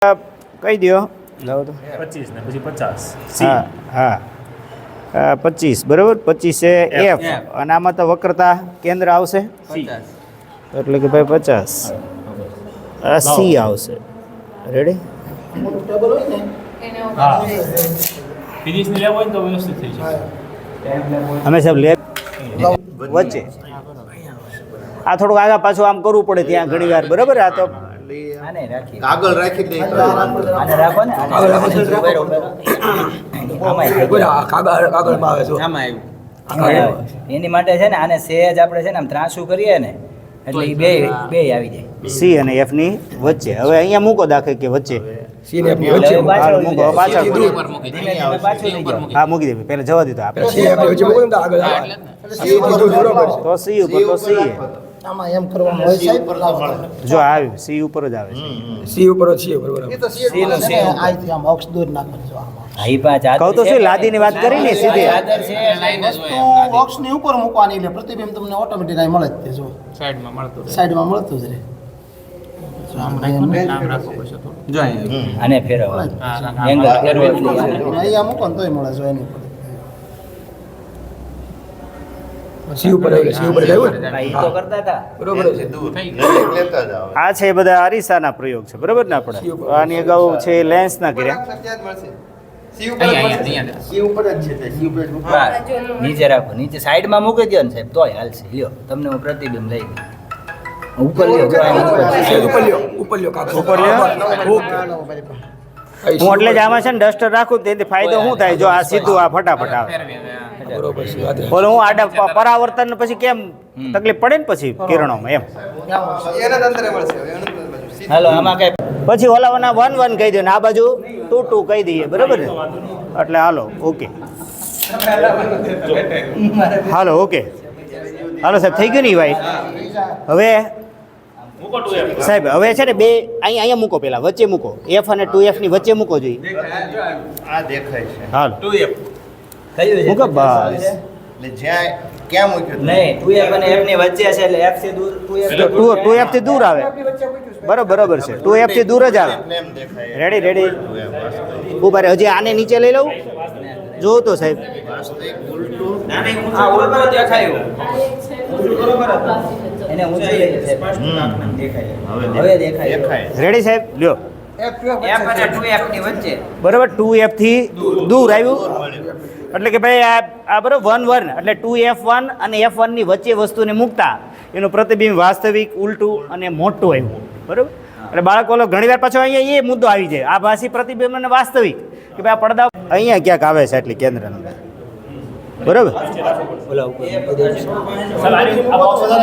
કહી દો લાવો તો 25 ને પછી 50 હા હા 25 બરાબર 25 છે એફ અને આમાં તો વક્રતા કેન્દ્ર આવશે 50 એટલે કે ભાઈ 50 આ સી આવશે રેડી હા ફિનિશ ને લેવો હોય તો વ્યવસ્થિત થઈ જાય અમે સાહેબ લે વચ્ચે આ થોડુંક આગા પાછું આમ કરવું પડે ત્યાં ઘણી વાર બરાબર આ તો કાગળ રાખી દે આને રાખો ને કાગળ રાખો એની માટે છે ને આને સહેજ આપણે છે ને આમ ત્રાસું કરીએ ને એટલે એ બે આવી જાય સી અને એફ ની વચ્ચે હવે અહીંયા મૂકો દાખલ કે વચ્ચે હાલો, મૂકો પાછળ ધીમે ધીમે પાછું લઈ જાઓ હા મૂકી દે પહેલા જવા દીધો આપણે તો સી ઉપર તો સી આમાં એમ કરવાનું હોય સાહેબ જો આવ્યું સી ઉપર જ આવે છે એ તો સી નું છે આથી આમ અક્ષ દૂર નાખજો આમાં અહીં પાંચ કહું તો શું લાદીની વાત કરી ને સીધી ચાદર છે વસ્તુ અક્ષની ઉપર મૂકવાની એટલે પ્રતિબિંબ તમને ઓટોમેટિક અહીં મળે જ તે જો સાઈડમાં મળતું સાઈડમાં મળતું જ રહે જો આમ નામ રાખો પછી થોડું આને ફેરવો એંગલ ફેરવો એટલે અહીંયા મૂકો ને તોય મળે જો એની ઉપર ઈ તો કરતા હતા આ છે એ બધા અરીસાના પ્રયોગ છે બરાબર ને આપણે આની અગાઉ છે લેન્સના કર્યા નીચે રાખો નીચે સાઈડમાં મૂકી દો ને સાહેબ તોય હાલશે લ્યો તમને હું પ્રતિબિંબ લઈ દઉં ઉપર લ્યો જો અહીં ઉપર ઉપર લ્યો હું એટલે જ આમાં છે ને ડસ્ટર રાખું તેથી ફાયદો શું થાય જો આ સીધું આ ફટાફટ આવે બોલો હું આડા પરાવર્તન પછી કેમ તકલીફ પડે ને પછી કિરણોમાં એમ હાલો આમાં કઈ પછી ઓલાવાના 1 1 કહી દો ને આ બાજુ 2 2 કહી દઈએ બરાબર ને એટલે હાલો ઓકે હાલો ઓકે હાલો સાહેબ થઈ ગયું ને ભાઈ હવે સાહેબ હવે છે ને બે અહીંયા મૂકો પેલા વચ્ચે મૂકો એફ અને 2F ની વચ્ચે મૂકો જોઈએ આ દેખાય છે હાલો 2F કયું છે મૂકો બસ એટલે જ્યાં ક્યાં મૂક્યું નહીં 2F અને F ની વચ્ચે છે એટલે F થી દૂર 2F 2F થી દૂર આવે બરોબર છે 2F થી દૂર જ આવે એમ દેખાય રેડી ઉભા રહે હજી આને નીચે લઈ લઉં જોવો તો સાહેબ આ ઉપર દેખાયું એને ઊંચું લઈ દેખાય હવે દેખાય રેડી સાહેબ લ્યો F અને 2F ની વચ્ચે બરાબર 2F થી દૂર આવ્યું એટલે કે ભાઈ આ બરાબર 1 1 એટલે 2F1 અને F1 ની વચ્ચે વસ્તુને મૂકતા એનું પ્રતિબિંબ વાસ્તવિક ઉલટું અને મોટું આવ્યું બરાબર એટલે બાળકો ઘણી વાર પાછો અહીંયા એ મુદ્દો આવી જાય આ ભાષી પ્રતિબિંબ અને વાસ્તવિક કે ભાઈ આ પડદા અહીંયા ક્યાંક આવે છે એટલે કેન્દ્ર નંબર બરાબર ઓલા ઉપર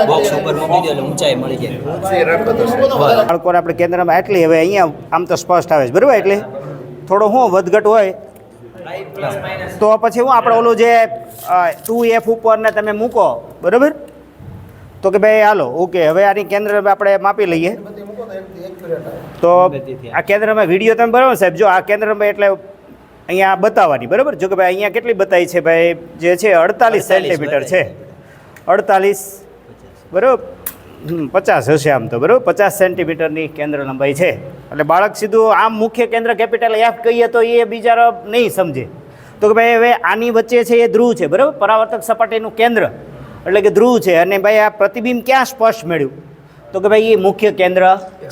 બોક્સ ઉપર મૂકી દો એટલે ઊંચાઈ મળી જાય બાળકોને આપણે કેન્દ્રમાં એટલી હવે અહીંયા આમ તો સ્પષ્ટ આવે છે બરાબર એટલે થોડો શું વધઘટ હોય તો પછી હું આપણે ઓલું જે 2F ઉપર ને તમે મૂકો બરાબર તો કે ભાઈ હાલો ઓકે હવે આની કેન્દ્ર આપણે માપી લઈએ તો આ કેન્દ્રમાં વિડીયો તમે બરાબર સાહેબ જો આ કેન્દ્રમાં એટલે અહીંયા બતાવવાની બરાબર જો કે ભાઈ અહીંયા કેટલી બતાવી છે ભાઈ જે છે 48 સેન્ટીમીટર છે 48 બરાબર 50 હશે આમ તો બરાબર 50 સેન્ટીમીટરની કેન્દ્ર લંબાઈ છે એટલે બાળક સીધું આમ મુખ્ય કેન્દ્ર કેપિટલ એફ કહીએ તો એ બિચારો નહીં સમજે તો કે ભાઈ હવે આની વચ્ચે છે એ ધ્રુવ છે બરાબર પરાવર્તક સપાટીનું કેન્દ્ર એટલે કે ધ્રુવ છે અને ભાઈ આ પ્રતિબિંબ ક્યાં સ્પષ્ટ મળ્યું તો કે ભાઈ એ મુખ્ય કેન્દ્ર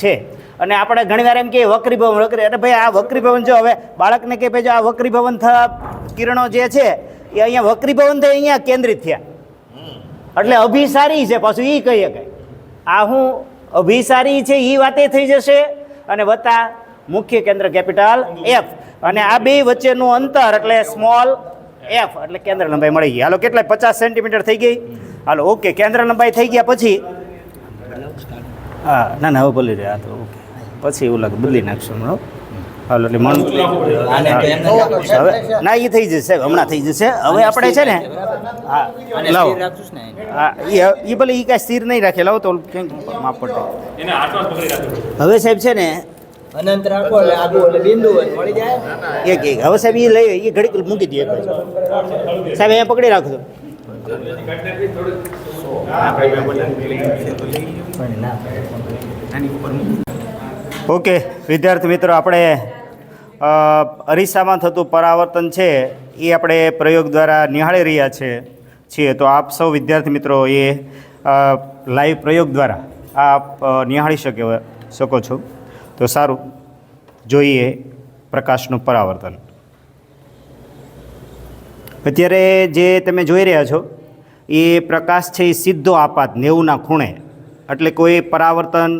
છે અને આપણે ઘણીવાર એમ કે વક્રીભવન અરે ભાઈ આ વક્રીભવન જો હવે બાળકને કે ભાઈ જો આ વક્રીભવન કિરણો જે છે એ અહીંયા વક્રીભવન થઈ અહીંયા કેન્દ્રિત થયા એટલે અભિસારી છે પાછું એ કહી શકાય આ હું અભિસારી છે એ વાતે થઈ જશે અને વત્તા મુખ્ય કેન્દ્ર કેપિટલ એફ અને આ બે વચ્ચેનું અંતર એટલે સ્મોલ એફ એટલે કેન્દ્ર લંબાઈ મળી ગઈ હાલો કેટલા 50 સેન્ટીમીટર થઈ ગઈ હાલો ઓકે કેન્દ્ર લંબાઈ થઈ ગયા પછી હા ના હવે બોલી રહ્યા તો ઓકે પછી એવું લાગે બદલી નાખશું હમણાં હાલો એટલે મન હવે ના એ થઈ જશે હમણાં થઈ જશે હવે આપણે છે ને હા લાવો હા એ ભલે એ કાંઈ સ્થિર નહીં રાખે લાવો તો ક્યાંક માપ પડે હવે સાહેબ છે ને અનંત રાખો એટલે આગળ એટલે બિંદુ હોય મળી જાય એક હવે સાહેબ એ લઈ એ ઘડીક મૂકી દઈએ સાહેબ અહીંયા પકડી રાખજો ઓકે વિદ્યાર્થી મિત્રો, આપણે અરીસામાં થતું પરાવર્તન છે એ આપણે પ્રયોગ દ્વારા નિહાળી રહ્યા છીએ. તો આપ સૌ વિદ્યાર્થી મિત્રો એ લાઈવ પ્રયોગ દ્વારા આપ નિહાળી શકો છો. તો સારું, જોઈએ પ્રકાશનું પરાવર્તન. અત્યારે જે તમે જોઈ રહ્યા છો એ પ્રકાશ છે એ સીધો આપાત 90ના ખૂણે, એટલે કોઈ પરાવર્તન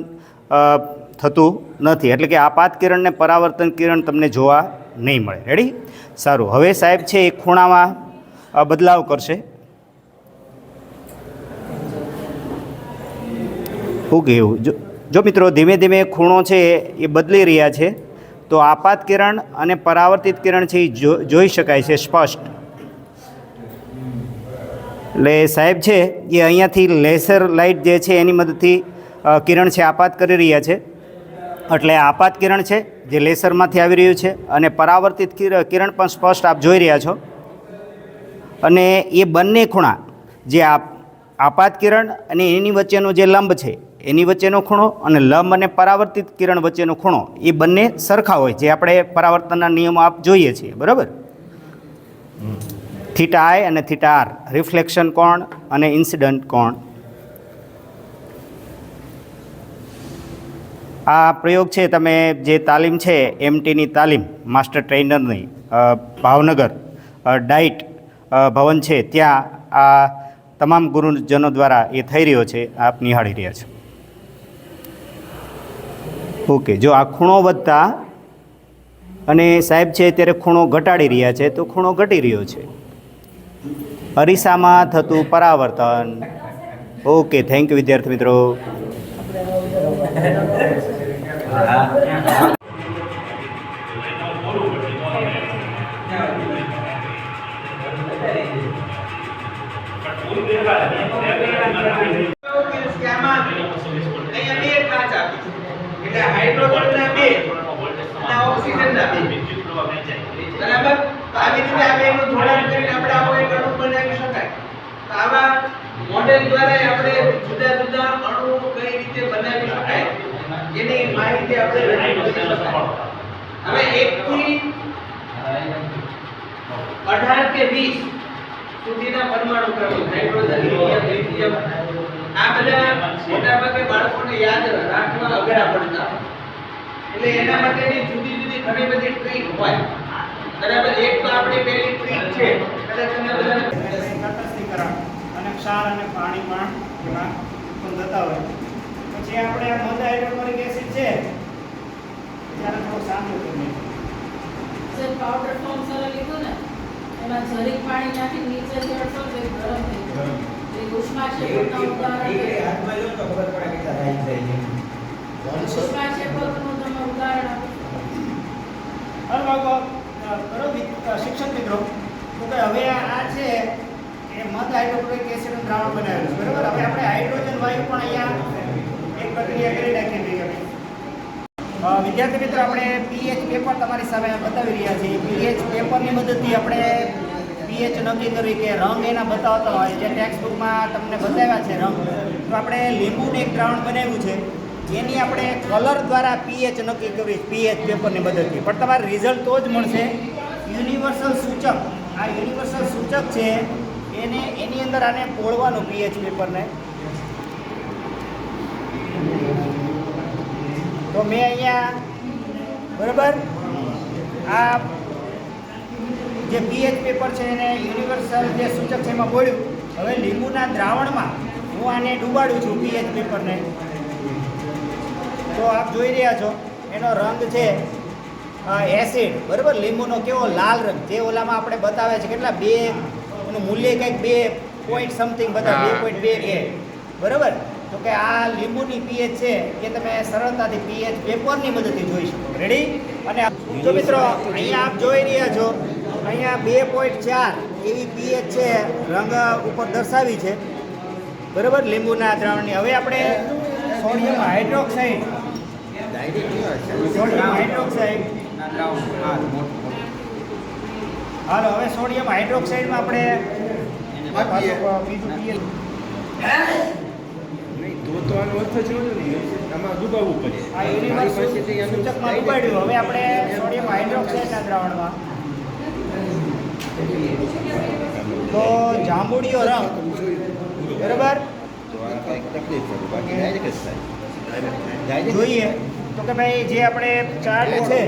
થતું નથી. એટલે કે આપાત કિરણ ને પરાવર્તન કિરણ તમને જોવા નહીં મળે. રેડી? સારું. હવે સાહેબ છે એ ખૂણામાં બદલાવ કરશે. ઓકે, એવું જો મિત્રો ધીમે ધીમે ખૂણો છે એ બદલી રહ્યા છે. તો આપાત કિરણ અને પરાવર્તિત કિરણ છે એ જોઈ શકાય છે સ્પષ્ટ. એટલે સાહેબ છે એ અહીંયાથી લેસર લાઇટ જે છે એની મદદથી કિરણ છે આપાત કરી રહ્યા છે. એટલે આપાત કિરણ છે જે લેસરમાંથી આવી રહ્યું છે, અને પરાવર્તિત કિરણ પણ સ્પષ્ટ આપ જોઈ રહ્યા છો. અને એ બંને ખૂણા જે આપાત કિરણ અને એની વચ્ચેનો જે લંબ છે એની વચ્ચેનો ખૂણો અને લંબ અને પરાવર્તિત કિરણ વચ્ચેનો ખૂણો એ બંને સરખા હોય, જે આપણે પરાવર્તનના નિયમો આપ જોઈએ છીએ. બરાબર? થીટા આઈ અને થીટા આર રિફ્લેક્શન કોણ અને ઇન્સિડન્ટ કોણ. આ પ્રયોગ છે તમે જે તાલીમ છે એમટીની તાલીમ માસ્ટર ટ્રેનરની ભાવનગર ડાઇટ ભવન છે ત્યાં આ તમામ ગુરુજનો દ્વારા એ થઈ રહ્યો છે, આપ નિહાળી રહ્યા છો. ઓકે, જો આ ખૂણો વધતા અને સાહેબ છે અત્યારે ખૂણો ઘટાડી રહ્યા છે, તો ખૂણો ઘટી રહ્યો છે. અરીસામાં થતું પરાવર્તન. ઓકે, થેન્ક યુ વિદ્યાર્થી મિત્રો. મોડેલ દ્વારા આપણે જુદા જુદા અણુ કઈ રીતે બનાવી શકાય એની માહિતી આપણે રજૂ કરી શકાય. હવે 1 થી 18 કે 20 સુધીના પરમાણુ ક્રમ હાઇડ્રોજન, હિલિયમ, લિથિયમ આ બધા મોટાભાગે બાળકોને યાદ રાખવા અઘરા પડતા. એટલે એના માટેની જુદી જુદી ઘણી બધી ટ્રીક હોય. બરાબર? એક તો આપણી પહેલી ટ્રીક છે, કદાચ તમને બધાને અને ક્ષાર અને પાણી પણ એમાં ઉત્પન્ન થતા હોય. પછી આપણે આ મધ હાઇડ્રોક્લોરિક એસિડ છે ત્યારે થોડું શાંત કરીએ. જે પાવડર ફોર્મ સર લીધું ને એમાં જરીક પાણી નાખી નીચે ચડશો તો એ ગરમ થઈ જાય. એ ઉષ્મા ક્ષેપકના ઉદાહરણ હાથમાં લો તો ખબર પડે કે રાઈટ થઈ જાય. ઉષ્મા ક્ષેપકનું તમે ઉદાહરણ આપો. શિક્ષક મિત્રો, તો કે હવે આ છે એ મધ હાઇડ્રોક્લોરિક એસિડનું દ્રાવણ બનાવેલું છે. બરાબર? હવે આપણે હાઇડ્રોજન વાયુ પણ અહીંયા એક પ્રક્રિયા કરી નાખીએ છીએ. વિદ્યાર્થી મિત્રો, આપણે પીએચ પેપર તમારી સામે બતાવી રહ્યા છીએ. પીએચ પેપરની મદદથી આપણે પીએચ નક્કી કરી કે રંગ એના બતાવતા હોય જે ટેક્સ્ટ બુકમાં તમને બતાવ્યા છે રંગ. તો આપણે લીંબુનું એક દ્રાવણ બનાવ્યું છે, એની આપણે કલર દ્વારા પીએચ નક્કી કરવી પીએચ પેપરની મદદથી. પણ તમારે રિઝલ્ટ તો જ મળશે યુનિવર્સલ સૂચક. આ યુનિવર્સલ સૂચક છે એની અંદર આને પોળવાનું પીએચ પેપરને. તો મેં અહીંયા બરાબર આ જે પીએચ પેપર છે એને યુનિવર્સલ જે સૂચક છે એમાં બોળ્યું. હવે લીંબુના દ્રાવણમાં હું આને ડૂબાડું છું પીએચ પેપરને. તો આપ જોઈ રહ્યા છો એનો રંગ છે એસિડ. બરાબર? લીંબુનો કેવો લાલ રંગ, જે ઓલામાં આપણે બતાવે છે કેટલા 2 એનું મૂલ્ય કંઈક 2 પોઈન્ટ સમથિંગ બધા 2.2 કે. બરાબર? તો કે આ લીંબુની પીએચ છે એ તમે સરળતાથી પીએચ પેપરની મદદથી જોઈ શકો. રેડી? અને જો મિત્રો અહીંયા આપ જોઈ રહ્યા છો અહીંયા 2.4 એવી પીએચ છે રંગ ઉપર દર્શાવી છે. બરાબર? લીંબુના દ્રાવણની. હવે આપણે સોડિયમ હાઇડ્રોક્સાઇડ હાલો, હવે સોડિયમ હાઇડ્રોક્સાઇડમાં આપણે તો આનો અર્થ જ એવો ને આમાં ડૂબાવવું પડે આ યુનિવર્સ સૂચકમાં ડૂબાડ્યું. હવે આપણે સોડિયમ હાઇડ્રોક્સાઇડના દ્રાવણમાં તો જાંબુડિયો રંગ, બરાબર, તો આ કંઈક તકલીફ પડે બાકી ડાયરેક્ટ જ થાય જોઈએ તો કે ભાઈ જે આપણે ચાર્ટ છે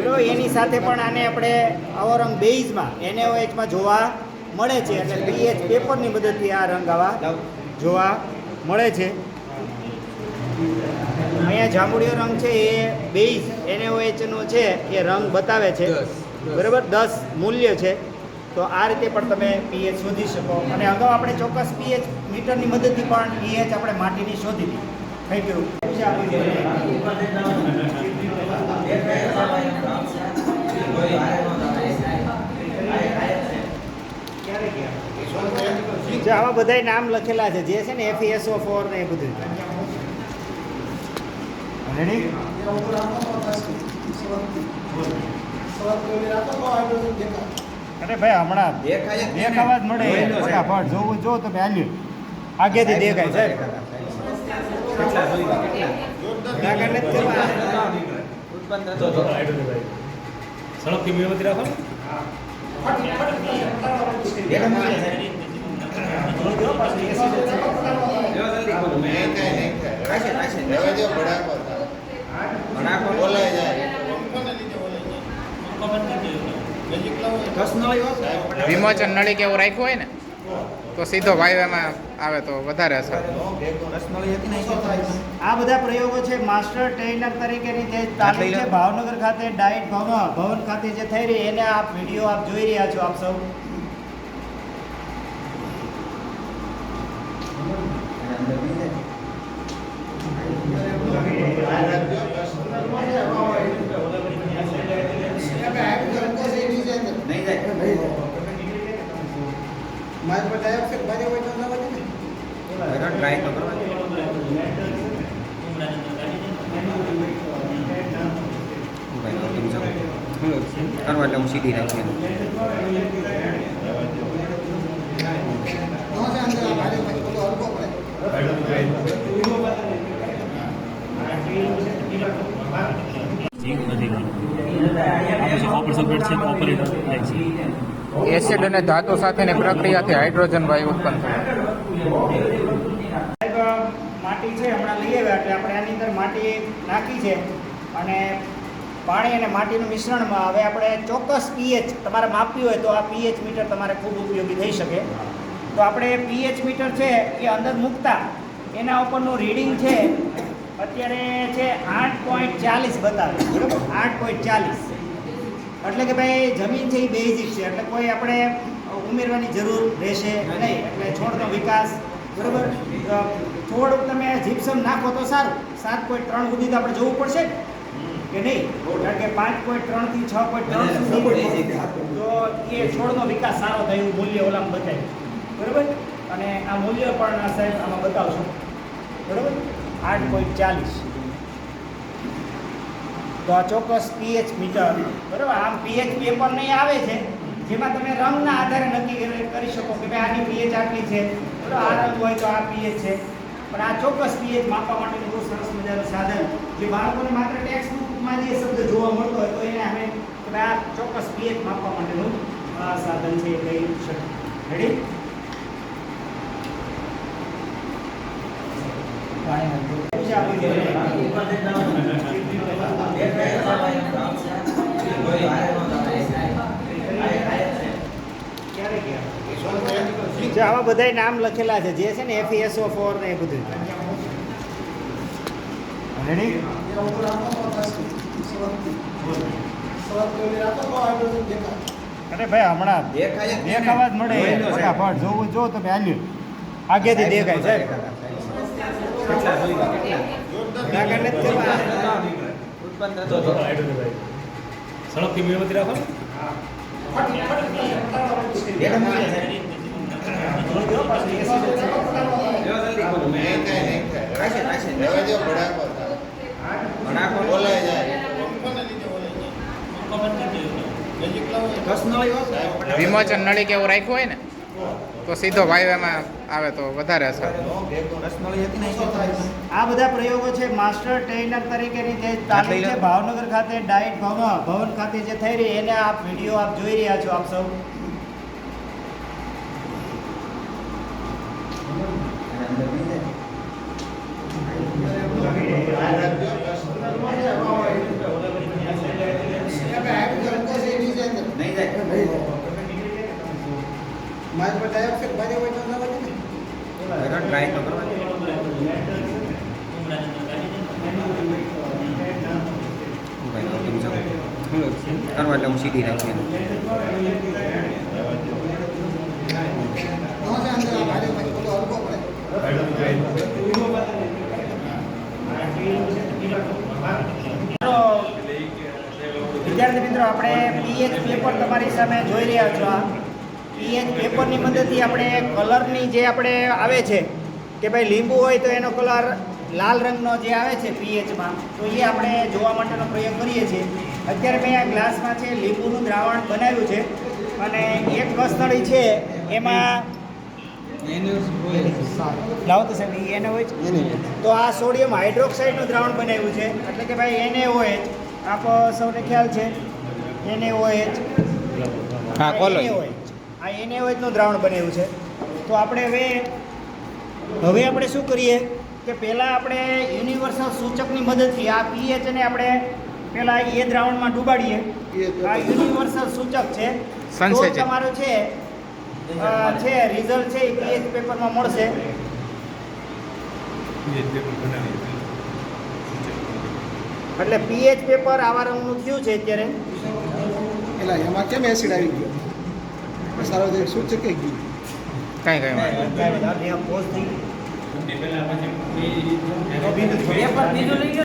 તો એની સાથે પણ આને આપણે આવો રંગ બેઝમાં NaOH જોવા મળે છે. એટલે pH પેપરની મદદથી આ રંગ આવા જોવા મળે છે. અહીંયા જાંબુડિયો રંગ છે એ બેઝ NaOH નો છે એ રંગ બતાવે છે, બરાબર, 10 મૂલ્ય છે. તો આ રીતે પણ તમે pH શોધી શકો. અને અગાઉ આપણે ચોક્કસ pH મીટરની મદદથી પણ pH આપણે માટીની શોધી હતી. Thank you. જે આવા બધાય નામ લખેલા છે જે છે ને FeSO4 ને એ બધું. રેડી? અરે ભાઈ હમણાં દેખાવા જ મળે ફટાફટ જોવું જો તો વેલ્યુ આગેથી દેખાય સાહેબ. સડકથી મીણબત્તી રાખો ને. વિમોચન નળી કે એવું રાખ્યું હોય ને તો સીધો વાયવામાં આવે તો વધારે અસર. આ બધા પ્રયોગો છે માસ્ટર ટ્રેનર તરીકેની જે તાલીમ છે ભાવનગર ખાતે ડાયટ ભવન ખાતે જે થઈ રહી એને આપ વિડીયો આપ જોઈ રહ્યા છો આપ સૌ. ટ્રાય તો કરવા એટલે હું સીધી રાખી ઝીંક નથી આ પછી કોપર સલ્ફેટ છે કોપર થાય છે. એસિડ અને ધાતુ સાથેની પ્રક્રિયાથી હાઇડ્રોજન વાયુ ઉત્પન્ન થાય. માટી છે હમણાં લઈ આવ્યા એટલે આપણે આની અંદર માટી નાખી છે અને પાણી અને માટીનું મિશ્રણમાં હવે આપણે ચોક્કસ pH તમારે માપવી હોય તો આ pH મીટર તમારે ખૂબ ઉપયોગી થઈ શકે. તો આપણે pH મીટર છે એ અંદર મૂકતા એના ઉપરનું રીડિંગ છે અત્યારે છે 8.40 બતાવે, બરાબર, 8.40. એટલે કે ભાઈ જમીન છે એ બેઝિક છે એટલે કોઈ આપણે ઉમેરવાની જરૂર રહેશે નહીં. એટલે છોડનો વિકાસ, બરાબર, થોડુંક તમે જીપ્સમ નાખો તો સારું. 7.3 સુધી તો આપણે જવું પડશે કે નહીં, કારણ કે 5.3 થી 6.3 સુધી તો એ છોડનો વિકાસ સારો થાય એવું મૂલ્ય ઓલામાં બતાવ્યું, બરાબર. અને આ મૂલ્ય પણ આ સાહેબ આમાં બતાવશો, બરાબર, 8.40. તો આ ચોક્કસ pH મીટર, બરાબર. આમ pH પેપર નહીં આવે છે જેમાં તમે રંગના આધારે નક્કી કરી શકો કે ભાઈ આની pH આટલી છે, બરાબર, આ રંગ હોય તો આ pH છે. પણ આ ચોક્કસ pH માપવા માટેનું બહુ સરસ મજાનું સાધન જે બાળકોને માત્ર ટેક્સ્ટ બુકમાં જે શબ્દ જોવા મળતો હોય તો એને અમે કે ભાઈ આ ચોક્કસ pH માપવા માટેનું આ સાધન છે એ કહી શકીએ. રેડી? જે આવા બધાય નામ લખેલા છે જે છે ને FeSO4 ને એ બધું. રેડી? અરે ભાઈ હમણાં દેખાવા જ મળે ફટાફટ જોવું જો તો વેલ્યુ આગેથી દેખાય સાહેબ. સડકથી મીણબત્તી રાખો ને. વિમોચન નળી કે એવું રાખ્યું હોય ને તો સીધો વાયવામાં આવે તો વધારે અસર. આ બધા પ્રયોગો છે માસ્ટર ટ્રેનર તરીકેની જે તાલીમ છે ભાવનગર ખાતે ડાયટ ભવન ખાતે જે થઈ રહી એને આપ વિડીયો આપ જોઈ રહ્યા છો આપ સૌ. મારી પર ડાયોક્સાઇડ ભારે હોય તો ના વધે ને ટ્રાય તો કરવા કરવા એટલે હું સીધી રાખી ભારે હોય તો હલકો પડે. વિદ્યાર્થી મિત્રો આપણે પીએચ પેપર તમારી સામે જોઈ રહ્યા છો. આ પીએચ પેપરની મદદથી આપણે કલરની જે આપણે આવે છે કે ભાઈ લીંબુ હોય તો એનો કલર લાલ રંગનો જે આવે છે પીએચમાં તો એ આપણે જોવા માટેનો પ્રયોગ કરીએ છીએ. અત્યારે મેં આ ગ્લાસમાં છે લીંબુનું દ્રાવણ બનાવ્યું છે અને એક કસનળી છે એમાં લાવો તો સાહેબ એને હોય છે તો આ સોડિયમ હાઇડ્રોક્સાઇડનું દ્રાવણ બનાવ્યું છે એટલે કે ભાઈ એને હોય આપ સૌને ખ્યાલ છે એને હોય હા, કોલો. આ એને નું દ્રાવણ બનાવ્યું છે. તો આપણે હવે આપણે શું કરીએ કે પહેલાં આપણે યુનિવર્સલ સૂચકની મદદથી આ પીએચને આપણે પહેલાં એ દ્રાવણમાં ડૂબાડીએ. આ યુનિવર્સલ સૂચક છે તો સંસેચન. તમારું છે રિઝલ્ટ છે એ પીએચ પેપરમાં મળશે. એટલે પીએચ પેપર આવા રંગનું થયું છે અત્યારે. એટલે એમાં કેમ એસિડ આવી ગયો સારો જે શું છે કે ગયું કાંઈ વાંધો નહીં. પોઝ થઈ પેપર બીજું લઈ ગયો.